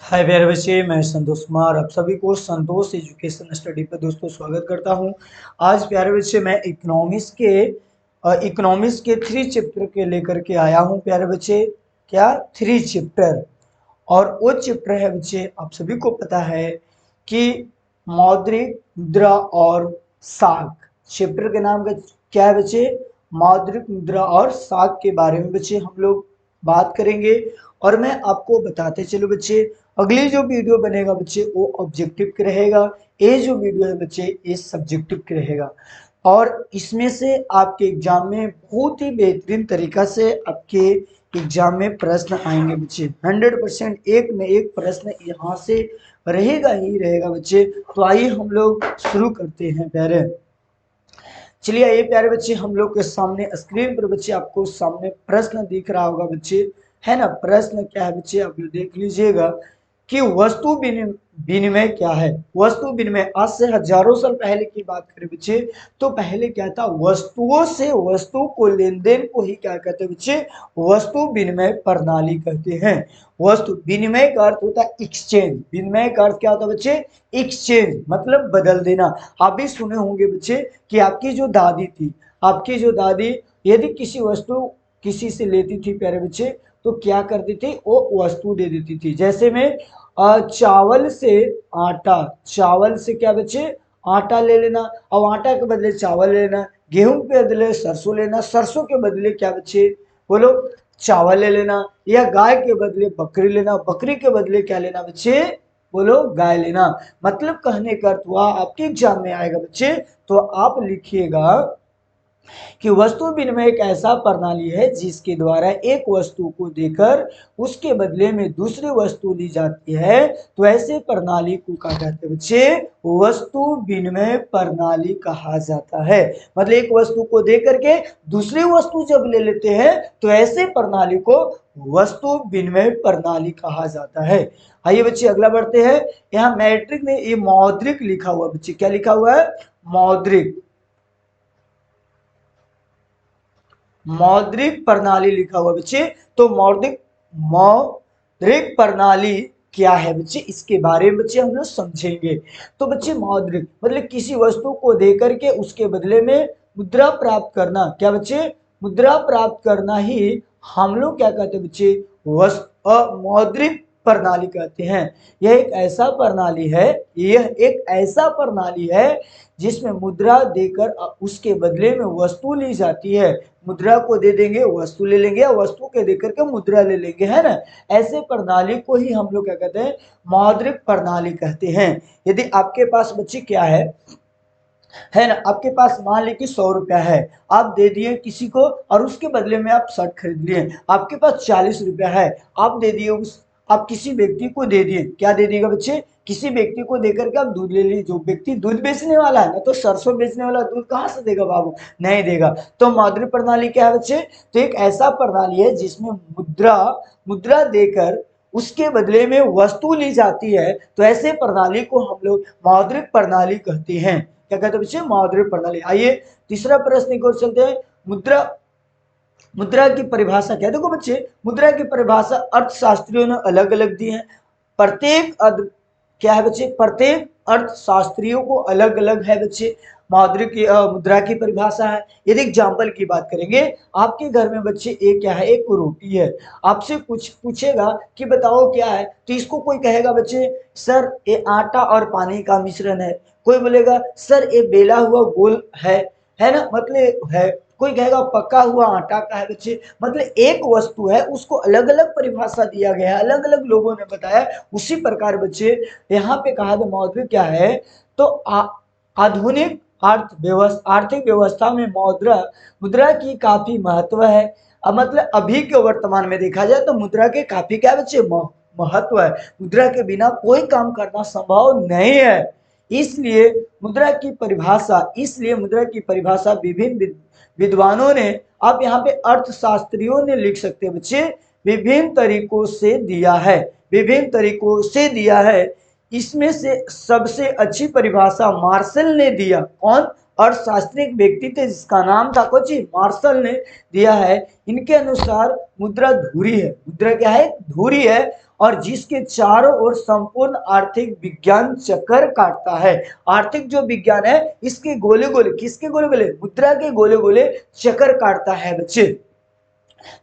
हाय प्यारे बच्चे, मैं संतोष कुमार आप सभी को संतोष एजुकेशन स्टडी पर दोस्तों स्वागत करता हूं। आज प्यारे बच्चे मैं इकोनॉमिक्स के 3 चैप्टर के लेकर के आया हूं। प्यारे बच्चे क्या 3 चैप्टर, और वो चैप्टर है बच्चे, आप सभी को पता है कि मौद्रिक मुद्रा और साख। चैप्टर के नाम का क्या है बच्चे? मौद्रिक मुद्रा और साख के बारे में बच्चे हम लोग बात करेंगे। और मैं आपको बताते चलो बच्चे, अगली जो वीडियो बनेगा बच्चे वो ऑब्जेक्टिव के रहेगा, ये जो वीडियो है बच्चे ये सब्जेक्टिव के रहेगा। और इसमें से आपके एग्जाम में बहुत ही बेहतरीन तरीका से आपके एग्जाम में प्रश्न आएंगे बच्चे। 100% एक न एक प्रश्न यहाँ से रहेगा ही रहेगा बच्चे। तो आइए हम लोग शुरू करते हैं प्यारे। चलिए आइए प्यारे बच्चे, हम लोग के सामने स्क्रीन पर बच्चे आपको सामने प्रश्न दिख रहा होगा बच्चे, है ना। प्रश्न क्या है बच्चे, आप देख लीजिएगा कि वस्तु विनिमय क्या है। वस्तु विनिमय आज से हजारों साल पहले की बात करें बच्चे, तो पहले क्या था, वस्तुओं से वस्तु को लेन देन को ही क्या कहते हैं बच्चे, वस्तु विनिमय प्रणाली कहते हैं। वस्तु विनिमय का अर्थ होता है एक्सचेंज। विनिमय का अर्थ क्या होता है बच्चे? एक्सचेंज मतलब बदल देना। आप भी सुने होंगे बच्चे कि आपकी जो दादी थी, आपकी जो दादी यदि किसी वस्तु किसी से लेती थी प्यारे बच्चे, तो क्या करती थी, वो वस्तु दे देती थी। जैसे में चावल से आटा, चावल से क्या बच्चे, आटा ले लेना, और आटा के बदले चावल ले लेना। गेहूं के बदले सरसों लेना, सरसों के बदले क्या बच्चे, बोलो, चावल ले लेना। या गाय के बदले बकरी लेना, बकरी के बदले क्या लेना बच्चे, बोलो, गाय लेना। मतलब कहने का अर्थ हुआ, आपके एग्जाम में आएगा बच्चे, तो आप लिखिएगा कि वस्तु विनिमय एक ऐसा प्रणाली है जिसके द्वारा एक वस्तु को देकर उसके बदले में दूसरी वस्तु ली जाती है। तो ऐसे प्रणाली को कहा जाता है बच्चे, वस्तु विनिमय प्रणाली कहा जाता है। मतलब एक वस्तु को दे करके दूसरी वस्तु जब ले लेते हैं तो ऐसे प्रणाली को वस्तु विनिमय प्रणाली कहा जाता है। आइए बच्चे अगला बढ़ते हैं। यहाँ मैट्रिक में ये मौद्रिक लिखा हुआ बच्चे, क्या लिखा हुआ है, मौद्रिक, मौद्रिक प्रणाली लिखा हुआ बच्चे। तो मौद्रिक प्रणाली क्या है बच्चे, इसके बारे में बच्चे हम लोग समझेंगे। तो बच्चे मौद्रिक मतलब किसी वस्तु को देकर के उसके बदले में मुद्रा प्राप्त करना। क्या बच्चे, मुद्रा प्राप्त करना ही हम लोग क्या कहते हैं बच्चे, मौद्रिक प्रणाली कहते हैं। यह एक ऐसा प्रणाली है जिसमें मुद्रा देकर उसके बदले में वस्तु ली जाती है। मुद्रा को दे देंगे, वस्तु ले लेंगे, या वस्तु के देकर के मुद्रा ले लेंगे, है ना। ऐसे प्रणाली को ही हम लोग क्या कहते हैं, मौद्रिक प्रणाली कहते हैं। यदि आपके पास बच्चे क्या है ना, आपके पास मान लीजिए कि 100 रुपया है, आप दे दिए किसी को और उसके बदले में आप शर्ट खरीद लिए। आपके पास 40 रुपया है, आप दे दिए आप किसी व्यक्ति को दे दिए। क्या दे दिएगा बच्चे, किसी व्यक्ति को देकर के आप दूध ले लीजिए। जो व्यक्ति दूध बेचने वाला है ना, तो सरसों बेचने वाला दूध कहाँ से देगा बाबू, नहीं देगा। तो मौद्रिक प्रणाली क्या है बच्चे, तो एक ऐसा प्रणाली है जिसमें मुद्रा देकर उसके बदले में वस्तु ली जाती है। तो ऐसे प्रणाली को हम लोग मौद्रिक प्रणाली कहते हैं। क्या कहते हैं बच्चे, मौद्रिक प्रणाली। आइए तीसरा प्रश्न की ओर चलते हैं। मुद्रा मुद्रा की परिभाषा क्या है। देखो बच्चे, मुद्रा की परिभाषा अर्थशास्त्रियों ने अलग अलग दी है। प्रत्येक क्या है बच्चे, प्रत्येक अर्थशास्त्रियों को अलग अलग है बच्चे। मौद्रिक की मुद्रा की परिभाषा है। यदि एग्जाम्पल की बात करेंगे, आपके घर में बच्चे एक क्या है, एक रोटी है। आपसे कुछ पूछेगा कि बताओ क्या है, तो इसको कोई कहेगा बच्चे, सर ये आटा और पानी का मिश्रण है। कोई बोलेगा सर ये बेला हुआ गोल है ना, मतलब है। कोई कहेगा पका हुआ आटा का है बच्चे। मतलब एक वस्तु है, उसको अलग अलग परिभाषा दिया गया है, अलग अलग लोगों ने बताया। उसी प्रकार बच्चे यहाँ पे कहा था मौद्रिक क्या है, तो आधुनिक आर्थिक व्यवस्था में मुद्रा की काफी महत्व है। अब मतलब अभी के वर्तमान में देखा जाए तो मुद्रा के काफी क्या बच्चे, महत्व है। मुद्रा के बिना कोई काम करना संभव नहीं है। इसलिए मुद्रा की परिभाषा विभिन्न विद्वानों ने, आप यहाँ पे अर्थशास्त्रियों ने लिख सकते हैं बच्चे, विभिन्न तरीकों से दिया है, विभिन्न तरीकों से दिया है। इसमें से सबसे अच्छी परिभाषा मार्शल ने दिया। कौन, अर्थशास्त्री व्यक्ति थे जिसका नाम था कोची, मार्शल ने दिया है। इनके अनुसार मुद्रा धुरी है। मुद्रा क्या है, धुरी है। और जिसके चारों ओर संपूर्ण आर्थिक विज्ञान चक्कर काटता है। आर्थिक जो विज्ञान है इसके गोले गोले, किसके गोले गोले, मुद्रा के गोले गोले चक्कर काटता है बच्चे।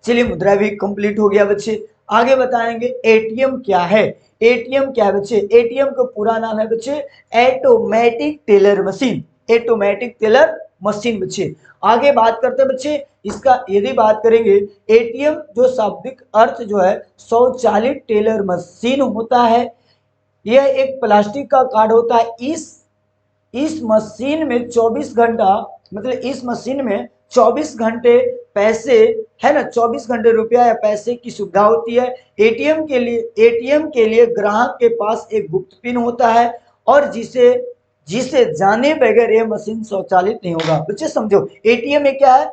चलिए मुद्रा भी कंप्लीट हो गया बच्चे। आगे बताएंगे एटीएम क्या है। एटीएम क्या है बच्चे, एटीएम का पूरा नाम है बच्चे automatic teller machine, automatic teller machine बच्चे। आगे बात करते हैं बच्चे इसका, यदि बात करेंगे एटीएम जो शाब्दिक अर्थ जो है स्वचालित टेलर मशीन होता है। यह एक प्लास्टिक का कार्ड होता है। इस मशीन में 24 घंटा, मतलब इस मशीन में 24 घंटे पैसे है ना, 24 घंटे रुपया या पैसे की सुविधा होती है। एटीएम के लिए ग्राहक के पास एक गुप्त पिन होता है और जिसे जिसे जाने बगैर यह मशीन स्वचालित नहीं होगा। बच्चे समझो एटीएम में क्या है,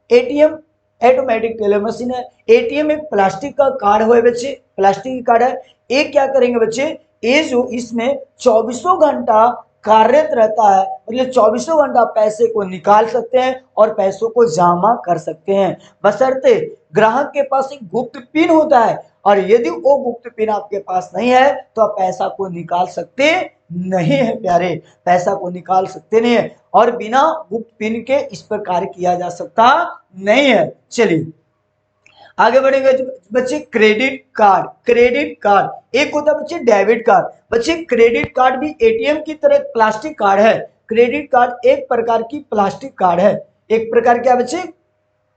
एटीएम ऑटोमेटिक टेलर मशीन है। एटीएम एक प्लास्टिक का कार्ड है बच्चे, प्लास्टिक का कार्ड है। एक क्या करेंगे बच्चे, ये जो इसमें 24 घंटा कार्यरत रहता है, मतलब 24 घंटा पैसे को निकाल सकते हैं और पैसों को जमा कर सकते हैं, बशर्ते ग्राहक के पास एक गुप्त पिन होता है। और यदि वो गुप्त पिन आपके पास नहीं है तो आप पैसा को निकाल सकते नहीं है प्यारे, पैसा को निकाल सकते नहीं है और बिना गुप्त पिन के इस पर कार्य किया जा सकता नहीं है। चलिए आगे बढ़ेंगे बच्चे। क्रेडिट कार्ड, क्रेडिट कार्ड एक होता है बच्चे डेबिट कार्ड। बच्चे क्रेडिट कार्ड भी एटीएम की तरह प्लास्टिक कार्ड है। क्रेडिट कार्ड एक प्रकार की प्लास्टिक कार्ड है, एक प्रकार क्या बच्चे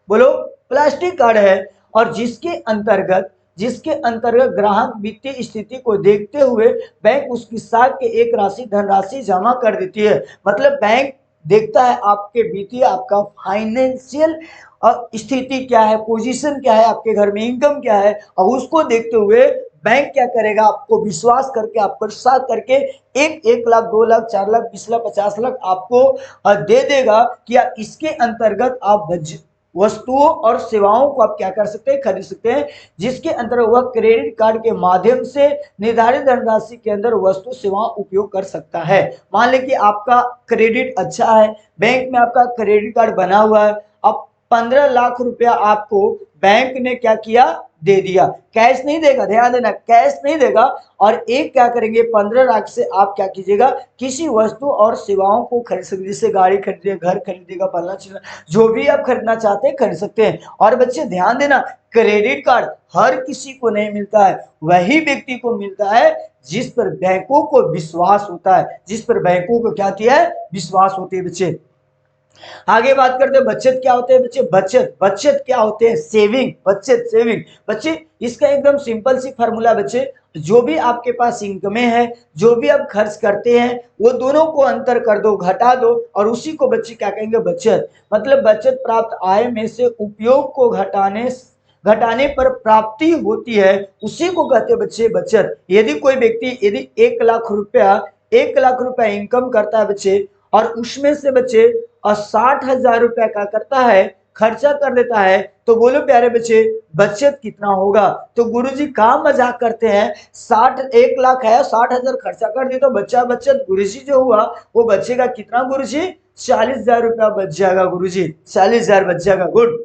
बोलो, प्लास्टिक कार्ड है। और जिसके अंतर्गत ग्राहक वित्तीय स्थिति को देखते हुए बैंक उसकी साख के एक राशि धनराशि जमा कर देती है। मतलब बैंक देखता है आपके वित्तीय, आपका फाइनेंशियल स्थिति क्या है, पोजीशन क्या है, आपके घर में इनकम क्या है, और उसको देखते हुए बैंक क्या करेगा, आपको विश्वास करके, आपको साथ करके 1 लाख 2 लाख 4 लाख 20 लाख 50 लाख आपको दे देगा कि आप इसके अंतर्गत आप वस्तुओं और सेवाओं को आप क्या कर सकते हैं, खरीद सकते हैं, जिसके अंतर्गत वह क्रेडिट कार्ड के माध्यम से निर्धारित धनराशि के अंदर वस्तु सेवाओं उपयोग कर सकता है। मान लें कि आपका क्रेडिट अच्छा है, बैंक में आपका क्रेडिट कार्ड बना हुआ है, अब 15 लाख रुपया आपको बैंक ने क्या किया, दे दिया। कैश नहीं देगा, ध्यान देना, कैश नहीं देगा। और एक क्या करेंगे, 15 लाख से आप क्या कीजिएगा, किसी वस्तु और सेवाओं को खरीद सकते, जैसे गाड़ी खरीदेगा, घर खरीदेगा, फलना चीज, जो भी आप खरीदना चाहते हैं खरीद सकते हैं। और बच्चे ध्यान देना, क्रेडिट कार्ड हर किसी को नहीं मिलता है, वही व्यक्ति को मिलता है जिस पर बैंकों को विश्वास होता है, जिस पर बैंकों को क्या किया है, विश्वास होती है बच्चे। आगे बात करते हैं बचत क्या होते हैं बच्चे, बचत क्या होते हैं, सेविंग, बचत सेविंग। बच्चे इसका एकदम सिंपल सी फार्मूला बच्चे, जो भी आपके पास इनकम है, जो भी आप खर्च करते हैं, वो दोनों को अंतर कर दो, घटा दो, और उसी को बच्चे क्या कहेंगे, बचत। मतलब बचत प्राप्त आय में से उपयोग को घटाने पर प्राप्ति होती है, उसी को कहते हैं बच्चे बचत। यदि कोई व्यक्ति यदि 1 लाख रुपया इनकम करता है बच्चे, और उसमें से बच्चे 60,000 रुपया का करता है, खर्चा कर देता है, तो बोलो प्यारे बच्चे बचत कितना होगा। तो गुरुजी का मजाक करते हैं, 1 लाख है, 60,000 खर्चा कर दिया तो बच्चा बचत गुरुजी जो हुआ वो बचेगा कितना गुरुजी, 40,000 रुपया बच जाएगा गुरुजी, 40,000 बच जाएगा। गुड।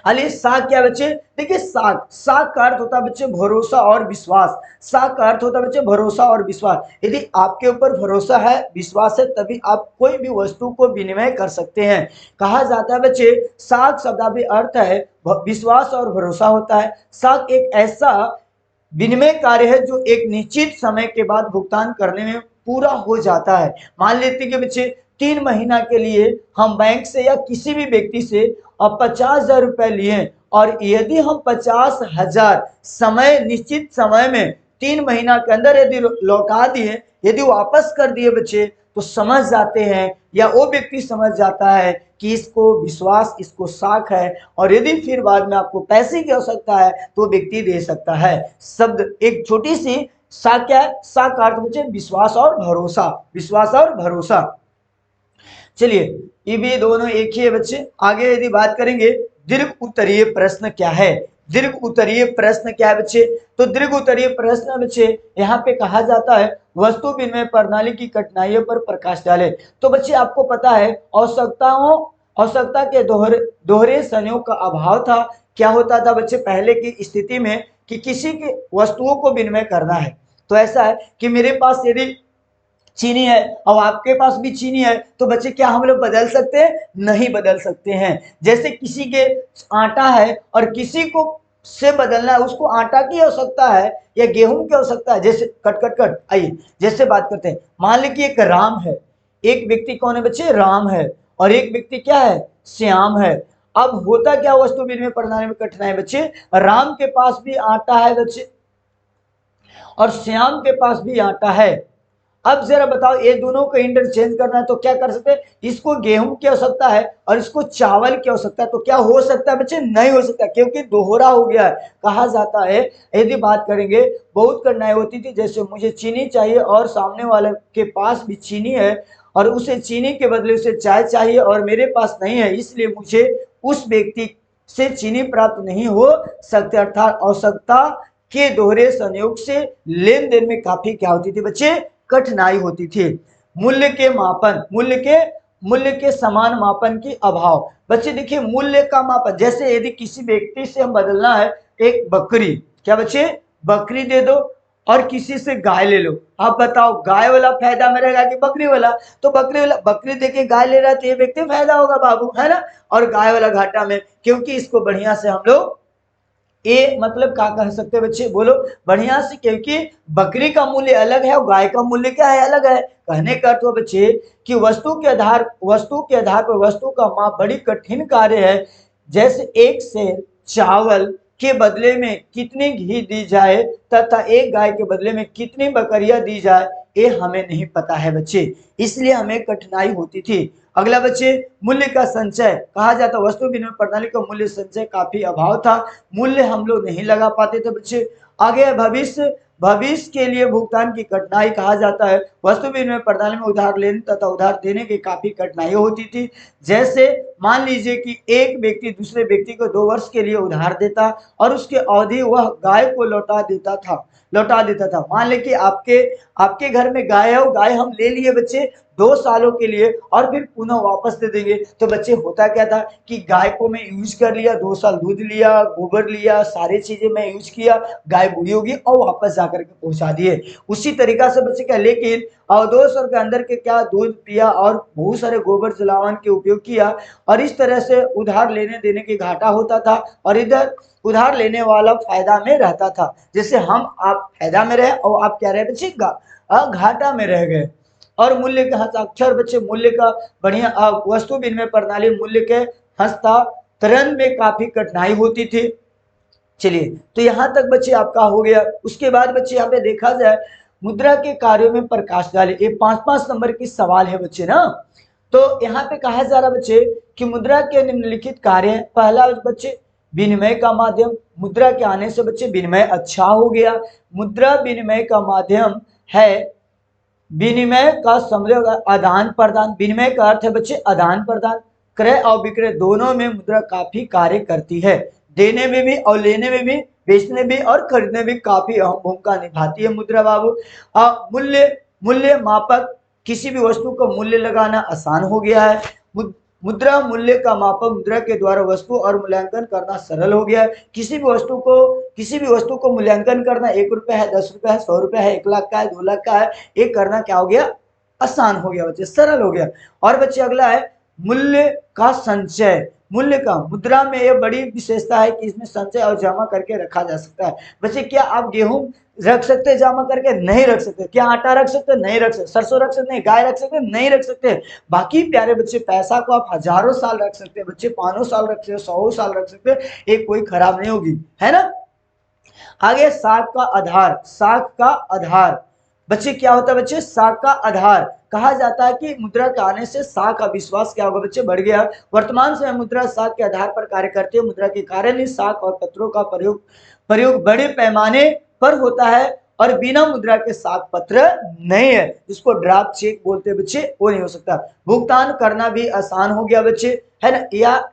अली साख क्या बच्चे, देखिए साख का अर्थ होता है बच्चे भरोसा और विश्वास। साख का अर्थ होता है बच्चे भरोसा और विश्वास। यदि आपके ऊपर भरोसा है, विश्वास है, तभी आप कोई भी वस्तु को विनिमय कर सकते हैं। कहा जाता है बच्चे साख शब्दार्थी अर्थ है विश्वास और भरोसा होता है। साख एक ऐसा विनिमय कार्य है जो एक निश्चित समय के बाद भुगतान करने में पूरा हो जाता है। मान लेते कि बच्चे 3 महीना के लिए हम बैंक से या किसी भी व्यक्ति से 50,000 रुपए लिए, और यदि हम 50,000 समय निश्चित समय में 3 महीना के अंदर यदि लौटा दिए, यदि वापस कर दिए बच्चे, तो समझ जाते हैं या वो व्यक्ति समझ जाता है कि इसको विश्वास, इसको साख है, और यदि फिर बाद में आपको पैसे की आवश्यकता है तो व्यक्ति दे सकता है। शब्द एक छोटी सी साख क्या है, साख का अर्थ बच्चे विश्वास और भरोसा, विश्वास और भरोसा। चलिए ये भी दोनों एक ही है बच्चे। आगे यदि बात करेंगे दीर्घ उत्तरीय प्रश्न क्या है, दीर्घ उत्तरीय प्रश्न क्या है बच्चे, तो दीर्घ उत्तरीय प्रश्न बच्चे यहाँ पे कहा जाता है वस्तु विनिमय प्रणाली की कठिनाइयों पर प्रकाश डाले। तो बच्चे आपको पता है आवश्यकता के दोहरे संयोग का अभाव था। क्या होता था बच्चे, पहले की स्थिति में कि किसी की वस्तुओं को विनिमय करना है। तो ऐसा है कि मेरे पास यदि चीनी है और आपके पास भी चीनी है, तो बच्चे क्या हम लोग बदल सकते हैं? नहीं बदल सकते हैं। जैसे किसी के आटा है और किसी को से बदलना है, उसको आटा की आवश्यकता है या गेहूं की आवश्यकता है। जैसे कट कट कट आइए जैसे बात करते हैं, मान लीजिए एक राम है, एक व्यक्ति कौन है बच्चे? राम है, और एक व्यक्ति क्या है? श्याम है। अब होता क्या वस्तु विनिमय प्रणाली में कठिनाई बच्चे? राम के पास भी आटा है बच्चे और श्याम के पास भी आटा है। अब जरा बताओ, ये दोनों को इंटरचेंज करना है तो क्या कर सकते हैं? इसको गेहूं की आवश्यकता है और इसको चावल की आवश्यकता है, तो क्या हो सकता है बच्चे? नहीं हो सकता, क्योंकि दोहरा हो गया है। कहा जाता है, यदि बात करेंगे, बहुत कठिनाई होती थी। जैसे मुझे चीनी चाहिए और सामने वाले के पास भी चीनी है और उसे चीनी के बदले उसे चाय चाहिए और मेरे पास नहीं है, इसलिए मुझे उस व्यक्ति से चीनी प्राप्त नहीं हो सकते। अर्थात आवश्यकता के दोहरे संयोग से लेन देन में काफी क्या होती थी बच्चे? कठिनाई होती थी। मूल्य के मापन, मूल्य के समान मापन की अभाव। बच्चे देखिए, मूल्य का मापन, जैसे यदि किसी व्यक्ति से हम बदलना है एक बकरी, क्या बच्चे? बकरी दे दो और किसी से गाय ले लो। आप बताओ, गाय वाला फायदा में रहेगा कि बकरी वाला? तो बकरी वाला, बकरी देके गाय ले रहा है तो ये व्यक्ति फायदा होगा बाबू, है ना। और गाय वाला घाटा में, क्योंकि इसको बढ़िया से हम लोग ये मतलब क्या कह सकते हैं बच्चे? बोलो बढ़िया से, क्योंकि बकरी का मूल्य अलग है और गाय का मूल्य क्या है? अलग है। कहने का अर्थ बच्चे कि वस्तु के आधार पर वस्तु का माप बड़ी कठिन कार्य है। जैसे एक सेर चावल के बदले में कितनी घी दी जाए तथा एक गाय के बदले में कितनी बकरियां दी जाए, ये हमें नहीं पता है बच्चे, इसलिए हमें कठिनाई होती थी। अगला बच्चे, मूल्य का संचय। कहा जाता वस्तु विनिमय प्रणाली का मूल्य संचय काफी अभाव था, मूल्य हम लोग नहीं लगा पाते थे बच्चे। आगे भविष्य के लिए भुगतान की कठिनाई। कहा जाता है वस्तु विनिमय प्रणाली में उधार लेने तथा उधार देने की काफी कठिनाई होती थी। जैसे मान लीजिए कि एक व्यक्ति दूसरे व्यक्ति को 2 वर्ष के लिए उधार देता और उसके अवधि वह गाय को लौटा देता था। मान ले कि आपके घर में गाय है, गाय हम ले लिए बच्चे 2 सालों के लिए और फिर पुनः वापस दे देंगे। तो बच्चे होता क्या था कि गाय को मैं यूज कर लिया, 2 साल दूध लिया, गोबर लिया, सारी चीजें मैं यूज किया, गाय बूढ़ी होगी और वापस जाकर के पहुंचा दिए। उसी तरीका से बच्चे क्या, लेकिन 2 साल के अंदर के क्या दूध पिया और बहुत सारे गोबर जलावन के उपयोग किया और इस तरह से उधार लेने देने की घाटा होता था और इधर उधार लेने वाला फायदा में रहता था। जैसे हम आप फायदा में रहे और आप क्या रहे बच्चे? घाटा में रह गए। और मूल्य के हस्ताक्षर बच्चे, मूल्य का बढ़िया वस्तु विनिमय प्रणाली मूल्य के हस्तांतरण में काफी कठिनाई होती थी। चलिए, तो यहाँ तक बच्चे आपका हो गया। उसके बाद बच्चे यहाँ पे देखा जाए मुद्रा के कार्यों में प्रकाश डाले, ये 5-5 नंबर की सवाल है बच्चे ना। तो यहाँ पे कहा जा रहा बच्चे कि मुद्रा के निम्नलिखित कार्य है। पहला बच्चे विनिमय का माध्यम, मुद्रा के आने से बच्चे विनिमय अच्छा हो गया। मुद्रा विनिमय का माध्यम है, विनिमय का समझ आदान प्रदान। विनिमय का अर्थ है बच्चे आदान प्रदान। क्रय और विक्रय दोनों में मुद्रा काफी कार्य करती है, देने में भी और लेने में भी, बेचने भी और खरीदने भी काफी अहम भूमिका निभाती है मुद्रा बाबू। मूल्य मापक, किसी भी वस्तु को मूल्य लगाना आसान हो गया है। मुद्रा मूल्य का मापक, मुद्रा के द्वारा वस्तु और मूल्यांकन करना सरल हो गया है। किसी भी वस्तु को मूल्यांकन करना 1 रुपया है, 10 रुपया है, 100 रुपया है, 1 लाख का है, 2 लाख का है, ये करना क्या हो गया? आसान हो गया बच्चे, सरल हो गया। और बच्चे अगला है मूल्य का संचय। मूल्य का मुद्रा में यह बड़ी विशेषता है कि इसमें संचय और जमा करके रखा जा सकता है। बच्चे क्या आप गेहूं रख सकते हैं जमा करके? नहीं रख सकते। क्या आटा रख सकते? नहीं रख सकते। सरसों रख सकते? नहीं। गाय रख सकते? नहीं रख सकते। बाकी प्यारे बच्चे पैसा को आप हजारों साल रख सकते हैं बच्चे, 500 साल रख सकते हैं, 100 साल रख सकते हैं, एक कोई खराब नहीं होगी, है ना। आगे साख का आधार। साख का आधार बच्चे क्या होता है बच्चे? साख का आधार। कहा जाता है कि मुद्रा के आने से साख का विश्वास क्या होगा बच्चे? बढ़ गया। वर्तमान समय मुद्रा साख के आधार पर कार्य करती है। मुद्रा के कारण ही साख और पत्रों का प्रयोग बड़े पैमाने पर होता है और बिना मुद्रा के साख पत्र नहीं है, जिसको ड्राफ्ट चेक बोलते हैं बच्चे, वो नहीं हो सकता। भुगतान करना भी आसान हो गया बच्चे, है ना।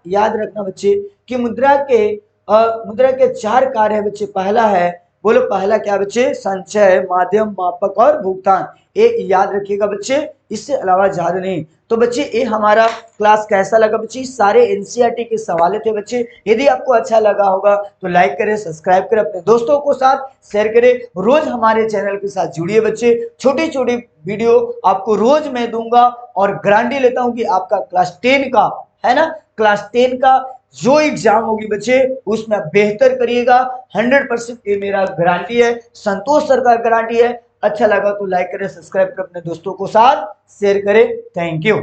याद रखना बच्चे कि मुद्रा के 4 कार्य है बच्चे। पहला है बोलो पहला क्या बच्चे, संचय, माध्यम, मापक और भुगतान। ये याद रखिएगा बच्चे, इससे अलावा ज्यादा नहीं। तो बच्चे ये हमारा क्लास कैसा लगा बच्चे, सारे एनसीईआरटी के सवाल थे बच्चे। यदि आपको अच्छा लगा होगा तो लाइक करें, सब्सक्राइब करें, अपने दोस्तों को साथ शेयर करें। रोज हमारे चैनल के साथ जुड़िए बच्चे, छोटी छोटी वीडियो आपको रोज मैं दूंगा और गारंटी लेता हूं कि आपका क्लास 10 का है ना, क्लास 10 का जो एग्जाम होगी बच्चे उसमें बेहतर करिएगा। 100% ये मेरा गारंटी है, संतोष सर का गारंटी है। अच्छा लगा तो लाइक करें, सब्सक्राइब करें, अपने दोस्तों को साथ शेयर करें। Thank you.